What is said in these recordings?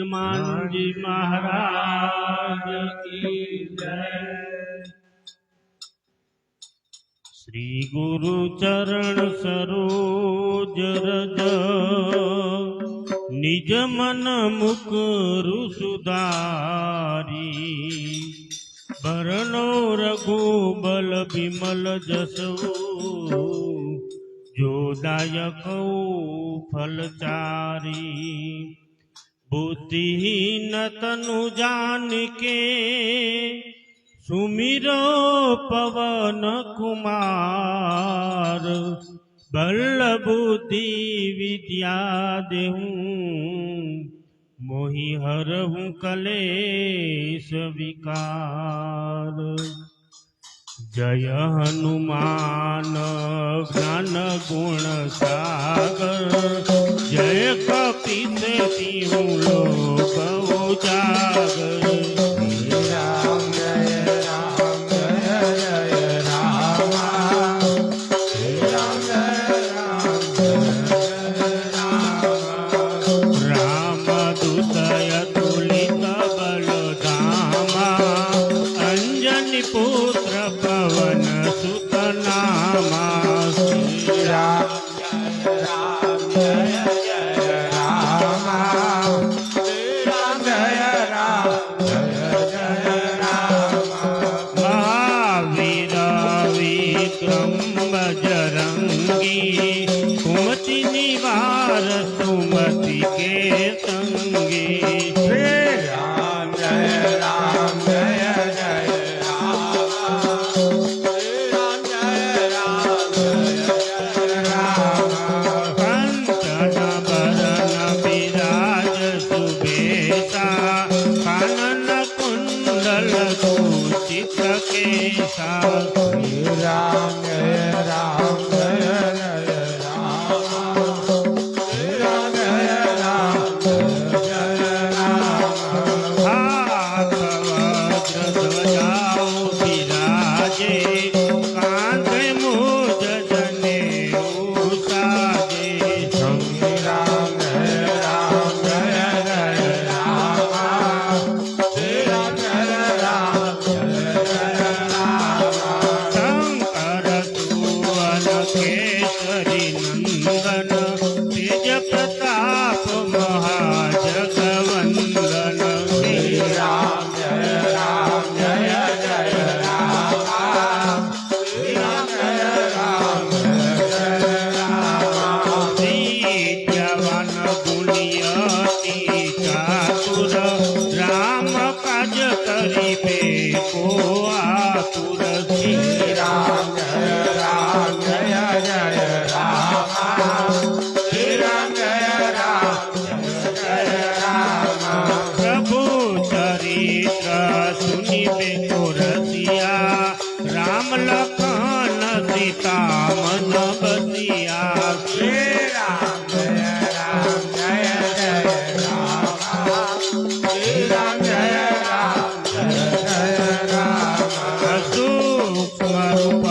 हनुमान जी महाराज की जय। श्री गुरु चरण सरोज रज निज मन मुकुरु सुधारी। बरनो रघुबल बिमल जसु जो दायक फलचारी। बुद्धिहीन तनु जानिके सुमिरो पवन कुमार। बल बुद्धि विद्या देहूँ मोहि हरहु कलेश विकार। जय हनुमान ज्ञान गुण सागर। जय कपीस तिहु लोक उजागर। राम जय राम जय जय राम। श्री राम जय राम जय जय राम। राम दूत अतुलित बल धामा। अंजनी पुत्र पवन सुत नामा। श्री राम जय राम जय जय राम। श्री राम जय राम जय जय राम। महावीर विक्रम बजरंगी। कुमति निवार सुमति के संगी। श्री राम जय राम जय जय राम। श्री राम जय राम जय जय राम। कंचन बरन विराज सुबेसा। कानन कुंडल कुंचित केसा। श्री राम जय राम जय जय राम। श्री राम जय राम जय जय राम। हाथ वज्र ध्वजा विराजे। कांधे मूज जनेऊ साजे। श्री राम जय राम जय जय राम। श्री राम जय राम जय जय राम। शंकर सुवन केसरी नंदन। तेज प्रताप महाजगवंदन। श्री राम जय राम जय जय राम। श्री राम जय राम जय जय राम। विद्यावान गुणियति चातुर। राम काज करिबे को आतुर। श्री राम जय राम जय जय राम। श्री राम जय राम जय जय राम। प्रभु चरित्र सुनिबे को रसिया। राम लखन सीता मन बसिया। श्री राम जय जय राम। श्री राम जय जय राम। सूक्ष्म रूप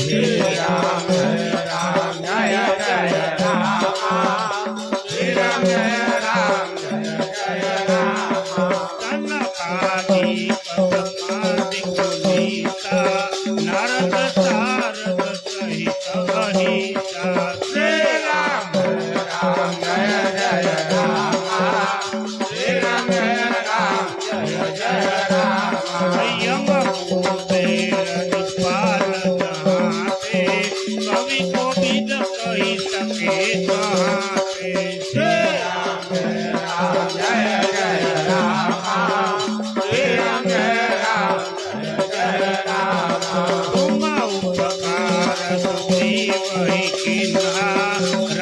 श्री राम जय जय राम श्री राम जय राम कनकादि पद्मादि कुलीसा नारद सारद सहित अहिसा श्री राम जय जय राम श्री राम जय राम यम कुबेर दिक्पाल जहाँ पे कवि को विद कही सके कहाँ पे श्री राम जय जय राम श्री राम जय राम तुम उपकार सुग्रीव ही किन्हा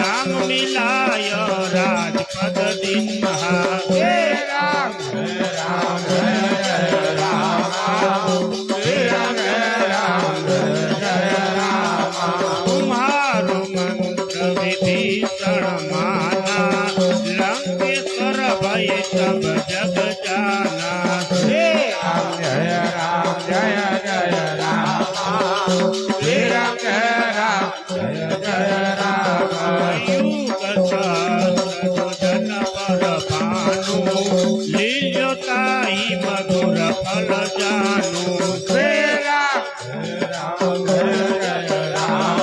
राम मिलाय राजपद दिन्हा श्री राम जय राम श्री राम जय राम तुम्हारो मंत्र विभीषण माना लंकेश्वर भय सब जग जाना श्री राम जय राम श्री राम जय राम युग सहस्र योजन पर भानु लील्योताई मधुर फल जानू श्री राम जय राम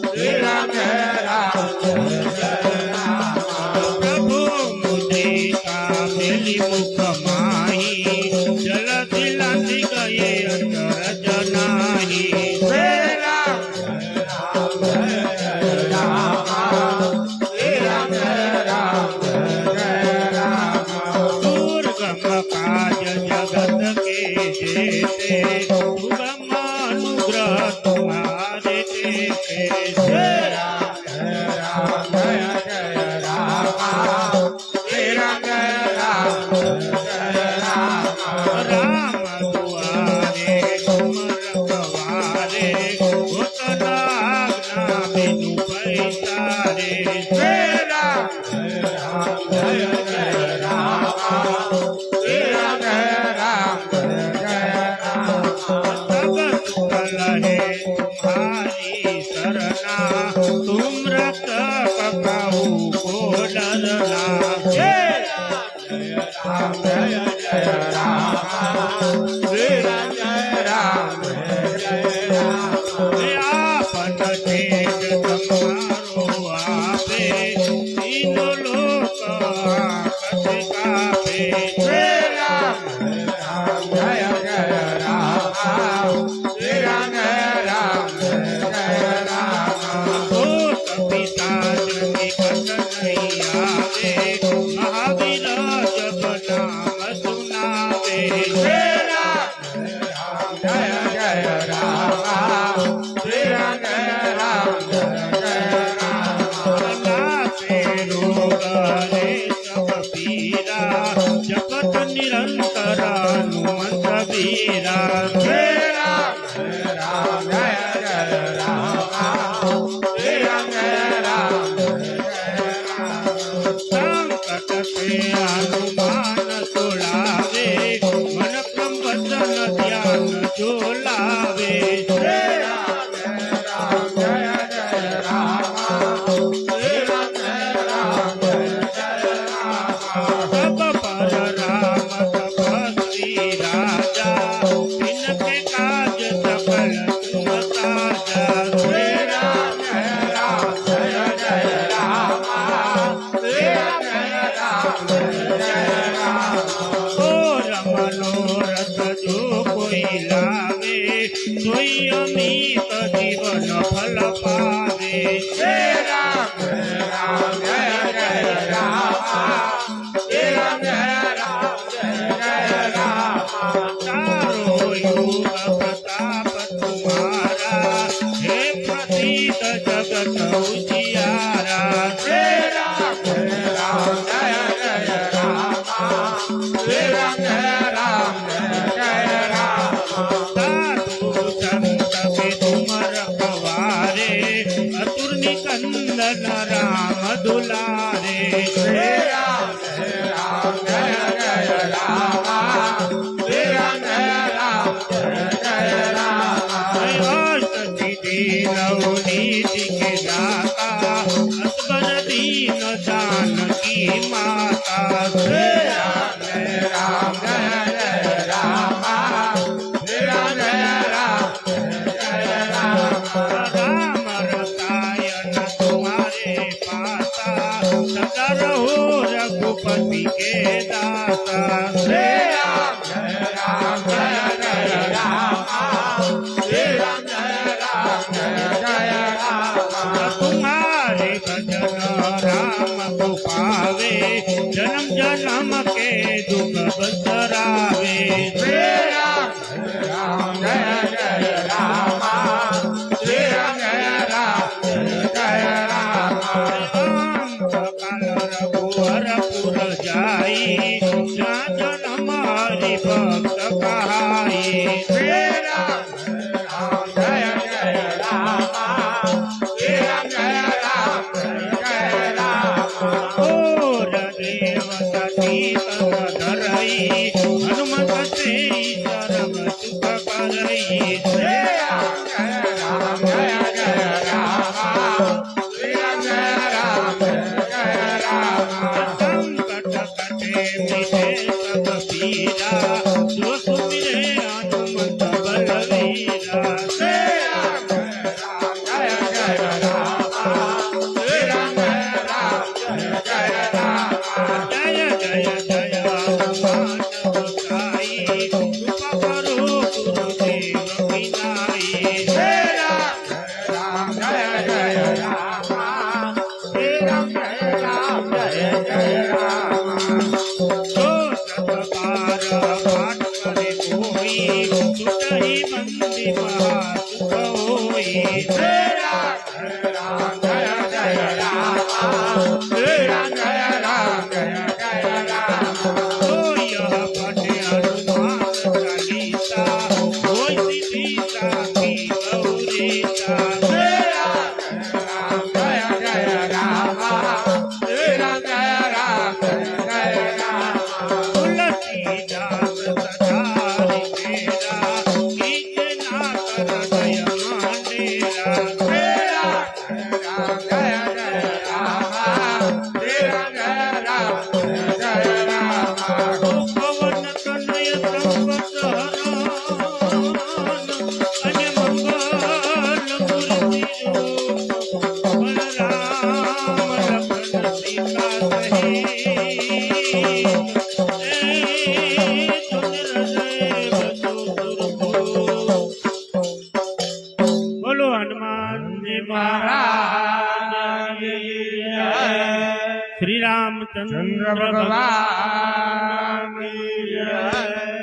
श्री राम जय राम प्रभु मुद्रिका मिली मुख माही जल दिलाती गए अंतर जनाही श्री राम जय राम श्री राम जय राम दुर्गम काज जगत के जेते सुगम अनुग्रह तुम्हारे देते श्री राम जय राम श्री राम जय राम राम दुआरे तुम रखवारे होत नागना बिनु पैसारे श्री राम जय राम श्री राम जय राम तब कलहे तुम्हारी शरणा तुम रख पकाऊ को डरना श्री राम जय राम श्री राम जय राम आपन तेज तुम्हारो आपे तीनों लोक आकत कापे श्री राम जय राम श्री राम जय राम भूत पिशाच निकट नहीं आवे महावीर जब नाम सुनावे श्री राम जय राम श्री राम जय राम नासे रोग हरे सब पीरा जगत निरंतर हनुमंत वीरा श्री राम जय राम श्री राम जय राम संकट से हनुमान छुड़ावे मन क्रम वचन ध्यान जो लावे श्री राम जय राम श्री राम जय राम सब पर राम तपस्वी राजा इनके काज सकल तुम साजा श्री राम जय राम श्री राम जय राम और मनोरथ जो कोई लावे सोई अमित जीवन फल पावे श्री राम जय राम श्री राम जय राम चारों युग प्रताप तुम्हारा हे प्रसिद्ध जगत उजियारा श्री राम जय राम श्री राम जय राम साधु संत के तुम रखवारे अतुर निकंदन राम दुलारे श्री राम जय राम श्री राम जय राम अष्ट लवनीति के दाता असबर दीन जानकी माता श्री राम जय राम जय जय रामा श्री राम जय राम जय राम राम रसायन तुम्हारे पासा सदा रहो रघुपति के दाता श्री राम जय जय रामा श्री राम जय रामा तुम्हारे भजन राम को पावे जन्म जन्म के दुख बसरावे श्री राम जय रामा श्री राम जय रामा काल रघुवर पुर जाई जहाँ जन्म हरि भक्त कहाई श्री राम जय रामा श्री राम जय रामा और देव सती तन धरई हनुमत से सर्व सुख करई श्री राम जय रामा श्री राम जय रामा संकट कटे मिटे सब पीरा जो सुमिरे हनुमत बलवीरा श्री राम जय रामा श्री राम जय रामा जय जय जय हनुमान गोसाई कृपा करो गुरुदेव की नाई श्री राम जय रामा श्री राम जय रामा जो सतबार पाठ करे कोई सुतहि बंदी महासुख होई श्री राम जय रामा श्री राम जय रामा तो यह पढ़े हनुमान चालीसा होई सीता की गौरीता श्री राम जय रामा श्री राम जय रामा तुलसीदास सदारि तेरा कीजे ना कर दय मांडेरा श्री राम जय रामा श्री राम जय रामा पवन तनय संपत हरण अने मंगल मूर्ति बलराम लखन सीता बोलो हनुमान जी महाराज की जय। श्री रामचंद्र चंद्र भगवान की जय।